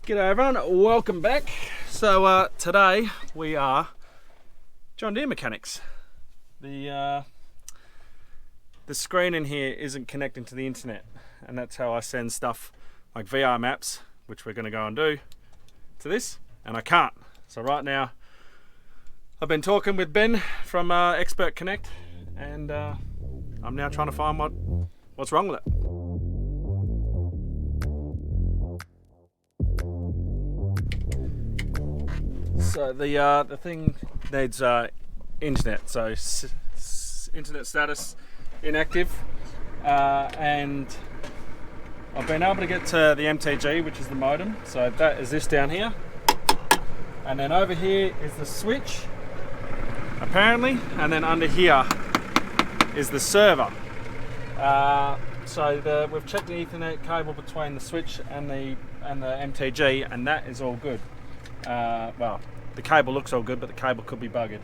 G'day everyone, welcome back. So today we are John Deere mechanics. The screen in here isn't connecting to the internet, and that's how I send stuff like VR maps, which we're going to go and do, to this, and I can't. So right now I've been talking with Ben from Expert Connect, and I'm now trying to find what's wrong with it. So the thing needs internet, so internet status inactive, and I've been able to get to the MTG, which is the modem. So that is this down here, and then over here is the switch, apparently, and then under here is the server. So we've checked the Ethernet cable between the switch and the MTG, and that is all good. Well, the cable looks all good, but the cable could be buggered.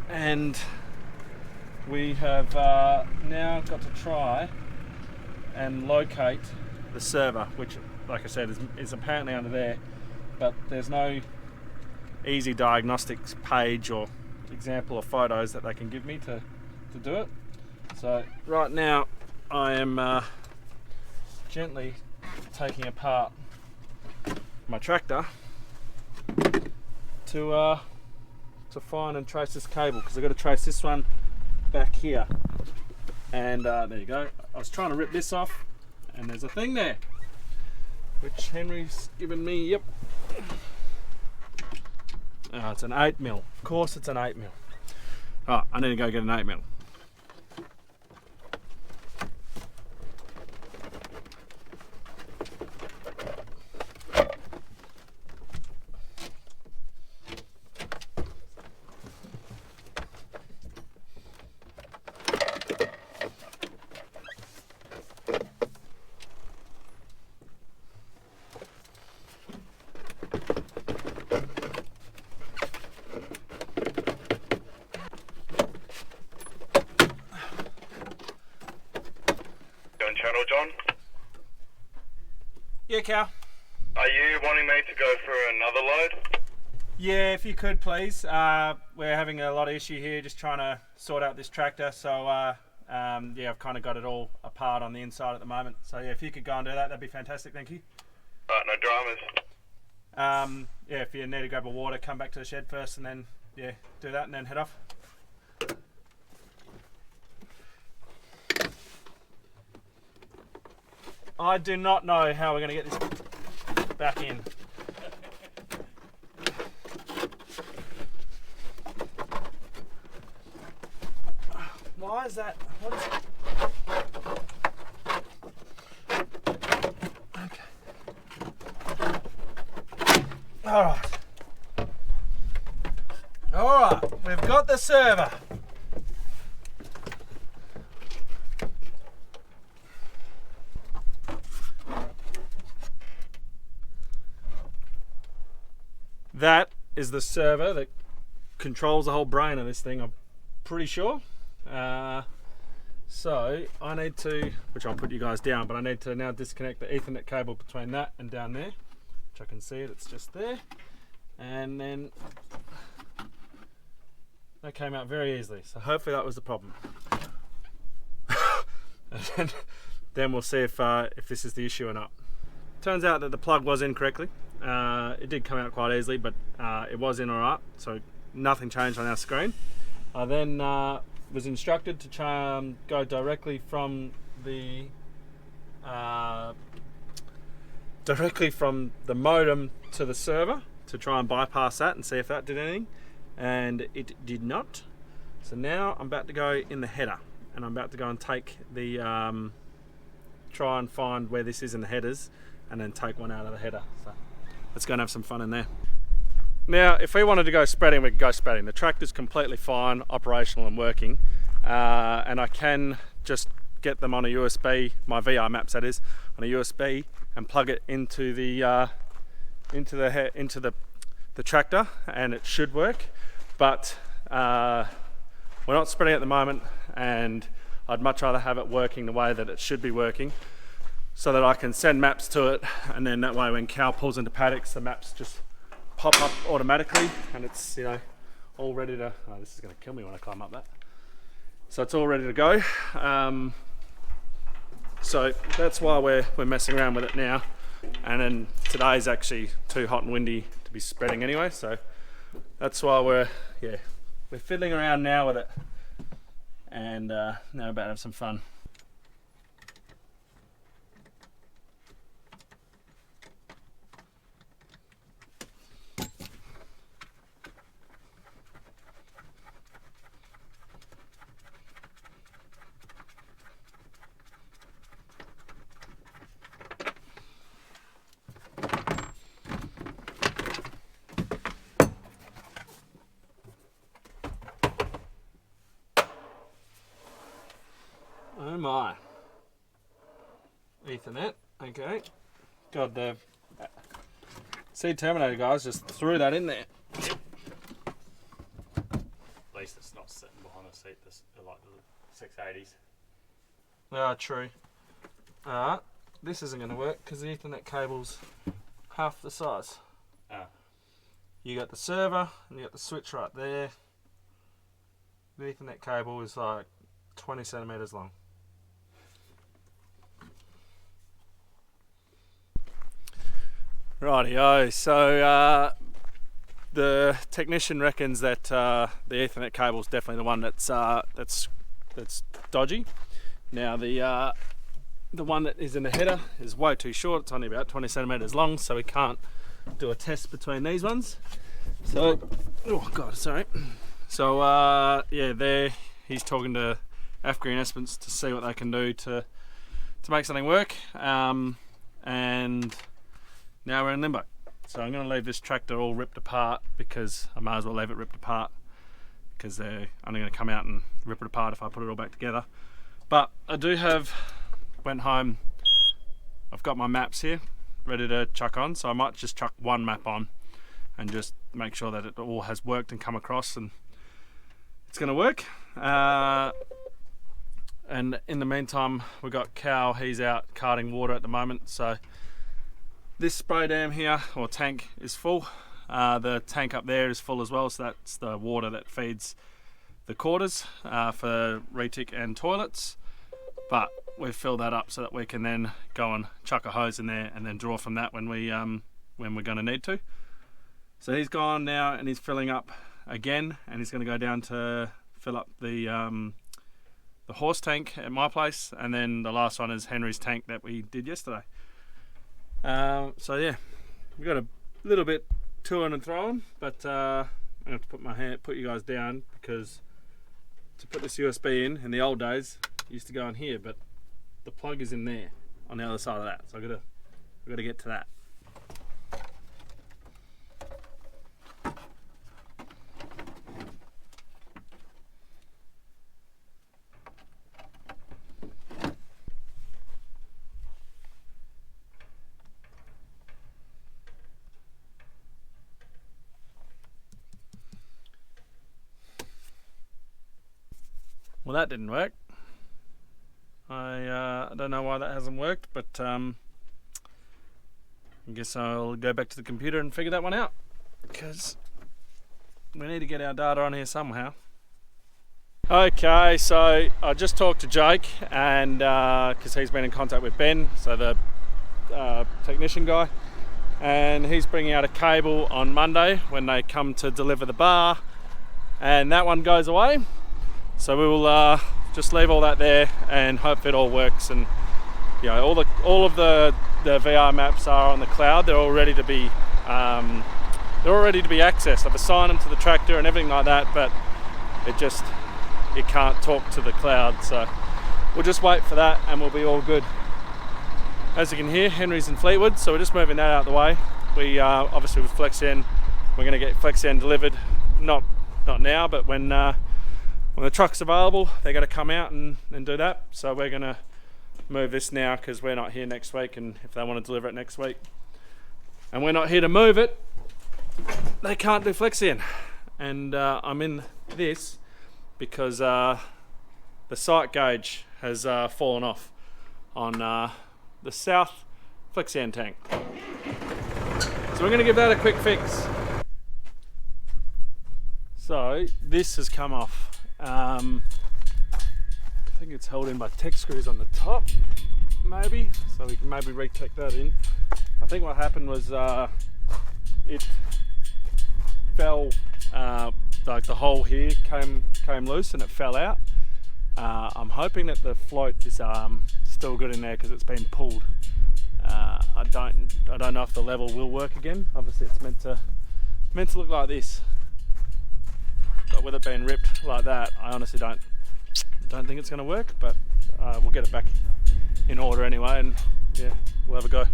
And we have now got to try and locate the server, which, like I said, is apparently under there, but there's no easy diagnostics page or example of photos that they can give me to do it. So right now I am gently taking apart my tractor to find and trace this cable, because I've got to trace this one back here, and there you go. I was trying to rip this off, and there's a thing there which Henry's given me. Yep, it's an 8mm. Of course it's an 8mm. Oh, I need to go get an 8mm. John? Yeah, Cal. Are you wanting me to go for another load? Yeah, if you could please. We're having a lot of issue here just trying to sort out this tractor, so yeah, I've kind of got it all apart on the inside at the moment. So yeah, if you could go and do that, that'd be fantastic, thank you. No dramas. Yeah, if you need to grab a water, come back to the shed first, and then yeah, do that and then head off. I do not know how we're going to get this back in. Why is that? What is it? Okay. Alright. Alright, we've got the server. That is the server that controls the whole brain of this thing, I'm pretty sure. So I need to, which I'll put you guys down, but I need to now disconnect the Ethernet cable between that and down there, which I can see it's just there. And then that came out very easily, so hopefully that was the problem. And then we'll see if this is the issue or not. Turns out that the plug was in correctly. It did come out quite easily, but it was in alright, so nothing changed on our screen. I then was instructed to try and go directly from the modem to the server to try and bypass that and see if that did anything, and it did not. So now I'm about to go in the header, and I'm about to go and take the try and find where this is in the headers, and then take one out of the header. So let's go and have some fun in there. Now, if we wanted to go spreading, we could go spreading. The tractor's completely fine, operational and working, and I can just get them on a USB, my VR maps that is, on a USB, and plug it into the tractor, and it should work. But we're not spreading at the moment, and I'd much rather have it working the way that it should be working. so that I can send maps to it, and then that way when cow pulls into paddocks, the maps just pop up automatically, and it's, you know, all ready to, oh, this is going to kill me when I climb up that. So it's all ready to go. So that's why we're messing around with it now. And then today's actually too hot and windy to be spreading anyway, so that's why we're fiddling around now with it, and now we're about to have some fun. Oh my. Ethernet, okay. God, the Seed Terminator guys just threw that in there. At least it's not sitting behind a seat like the 680s. Ah, true. This isn't going to work because the Ethernet cable's half the size. You got the server and you got the switch right there. The Ethernet cable is like 20 centimeters long. Rightio, so the technician reckons that the Ethernet cable is definitely the one that's dodgy. Now the one that is in the header is way too short. It's only about 20 centimeters long, so we can't do a test between these ones. So, oh god, sorry. So yeah, there he's talking to Afgri and Esperance to see what they can do to make something work. And now we're in limbo. So I'm going to leave this tractor all ripped apart, because I might as well leave it ripped apart, because they're only going to come out and rip it apart if I put it all back together. But I do went home, I've got my maps here ready to chuck on, so I might just chuck one map on and just make sure that it all has worked and come across, and it's going to work. And in the meantime, we've got Cal, he's out carting water at the moment, so this spray dam here, or tank, is full. The tank up there is full as well, so that's the water that feeds the quarters for retic and toilets. But we've filled that up so that we can then go and chuck a hose in there and then draw from that when we're going to need to. So he's gone now and he's filling up again, and he's going to go down to fill up the horse tank at my place, and then the last one is Henry's tank that we did yesterday. So yeah, we got a little bit to and throwing, but I have to put you guys down, because to put this USB in the old days, it used to go in here, but the plug is in there on the other side of that, so I've got to get to that. Well, that didn't work. I don't know why that hasn't worked, but I guess I'll go back to the computer and figure that one out, because we need to get our data on here somehow. Okay, so I just talked to Jake, and because he's been in contact with Ben, so the technician guy, and he's bringing out a cable on Monday when they come to deliver the bar, and that one goes away. So we will just leave all that there and hope it all works. And you know, all of the VR maps are on the cloud. They're all ready to be accessed. I've assigned them to the tractor and everything like that, but it can't talk to the cloud. So we'll just wait for that and we'll be all good. As you can hear, Henry's in Fleetwood, so we're just moving that out of the way. We obviously with FlexN, we're going to get FlexN delivered. Not now, but when the truck's available, they're going to come out and do that. So we're going to move this now, because we're not here next week, and if they want to deliver it next week and we're not here to move it, they can't do FlexN. And I'm in this because the sight gauge has fallen off on the south Flexian tank. So we're going to give that a quick fix. So this has come off. I think it's held in by tech screws on the top, maybe. So we can maybe re-tech that in. I think what happened was it fell, like the hole here came loose and it fell out. I'm hoping that the float is still good in there because it's been pulled. I don't know if the level will work again. Obviously it's meant to look like this, but with it being ripped like that, I honestly don't think it's going to work. But we'll get it back in order anyway, and yeah, we'll have a go.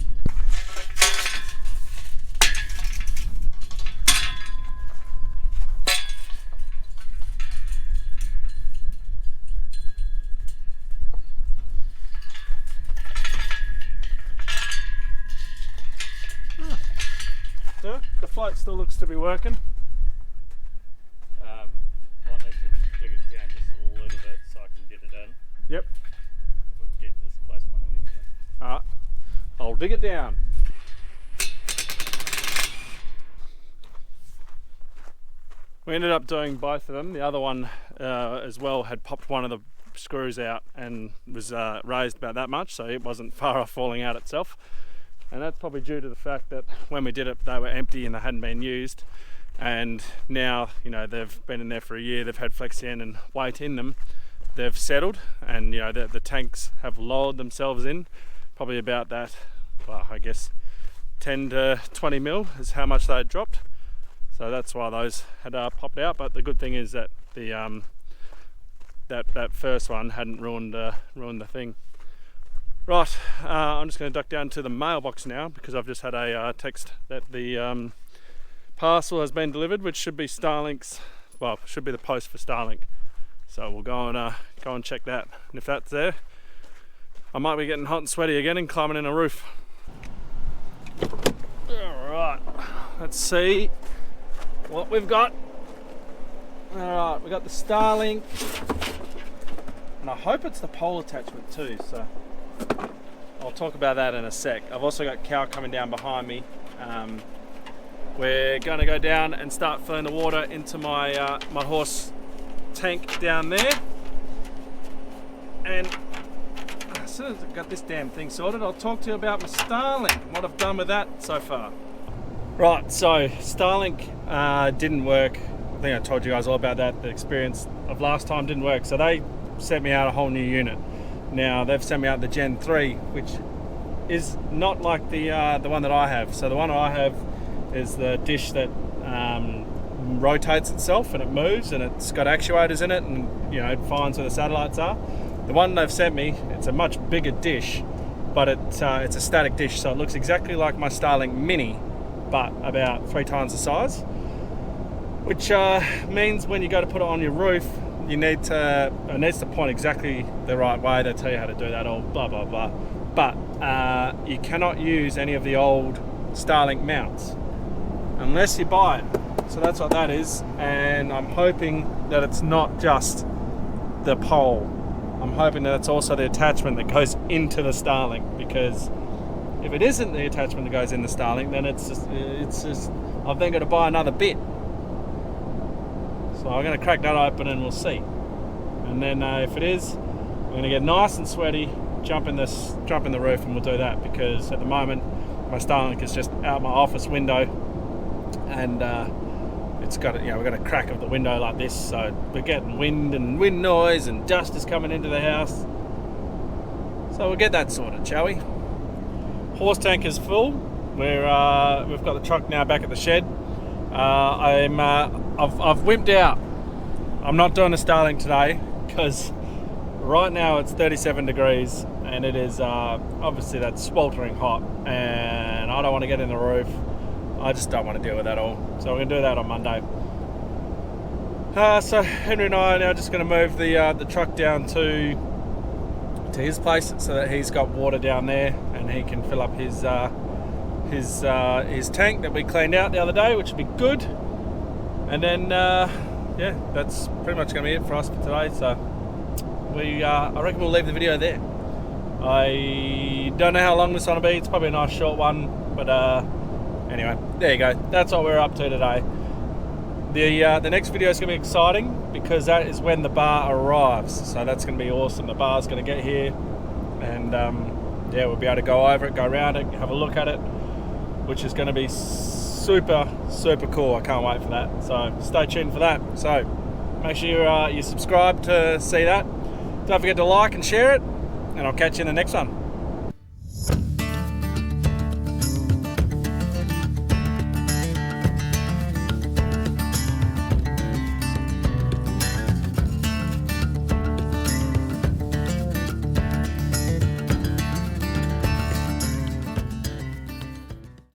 Yeah, the float still looks to be working. Might need to dig it down just a little bit so I can get it in. Yep. Or get this placement in here. Alright, I'll dig it down. We ended up doing both of them. The other one as well had popped one of the screws out and was raised about that much, so it wasn't far off falling out itself. And that's probably due to the fact that when we did it, they were empty and they hadn't been used. And now, you know, they've been in there for a year, they've had Flexian and weight in them, they've settled, and you know, the tanks have lowered themselves in, probably about that, well, I guess 10 to 20 mil is how much they had dropped. So that's why those had popped out. But the good thing is that the that first one hadn't ruined the thing. Right, I'm just going to duck down to the mailbox now because I've just had a text that the parcel has been delivered, which should be Starlink's, well, should be the post for Starlink. So we'll go and check that. And if that's there, I might be getting hot and sweaty again and climbing in a roof. Alright, let's see what we've got. Alright, we've got the Starlink. And I hope it's the pole attachment too, so I'll talk about that in a sec. I've also got cow coming down behind me. We're going to go down and start filling the water into my my horse tank down there. And as soon as I've got this damn thing sorted, I'll talk to you about my Starlink and what I've done with that so far. Right, so Starlink didn't work. I think I told you guys all about that. The experience of last time didn't work, so they sent me out a whole new unit. Now they've sent me out the Gen 3, which is not like the one that I have. So the one I have is the dish that rotates itself and it moves, and it's got actuators in it, and you know, it finds where the satellites are. The one they've sent me, it's a much bigger dish, but it's a static dish, so it looks exactly like my Starlink Mini, but about 3 times the size. Which means when you go to put it on your roof, it needs to point exactly the right way. They tell you how to do that, all blah blah blah. But you cannot use any of the old Starlink mounts unless you buy it. So that's what that is, and I'm hoping that it's not just the pole. I'm hoping that it's also the attachment that goes into the Starlink, because if it isn't the attachment that goes in the Starlink, then it's just I've then got to buy another bit. So I'm going to crack that open and we'll see. And then if it is, we're going to get nice and sweaty, jump in the roof, and we'll do that, because at the moment my Starlink is just out my office window, and it's got, you know, we've got a crack of the window like this, so we're getting wind and wind noise, and dust is coming into the house. So we'll get that sorted, shall we? Horse tank is full. We've got the truck now back at the shed. I've wimped out. I'm not doing a Starlink today because right now it's 37 degrees and it is obviously that's sweltering hot, and I don't want to get in the roof. I just don't want to deal with that all. So we're going to do that on Monday. So Henry and I are now just going to move the truck down to his place so that he's got water down there and he can fill up his tank that we cleaned out the other day, which would be good. And then yeah, that's pretty much going to be it for us for today. So I reckon we'll leave the video there. I don't know how long this one will be. It's probably a nice short one, but anyway, there you go. That's what we're up to today. The next video is going to be exciting because that is when the bar arrives. So that's going to be awesome. The bar's going to get here, and yeah, we'll be able to go over it, go around it, have a look at it, which is going to be super cool. I can't wait for that. So stay tuned for that. So make sure you subscribe to see that. Don't forget to like and share it, and I'll catch you in the next one.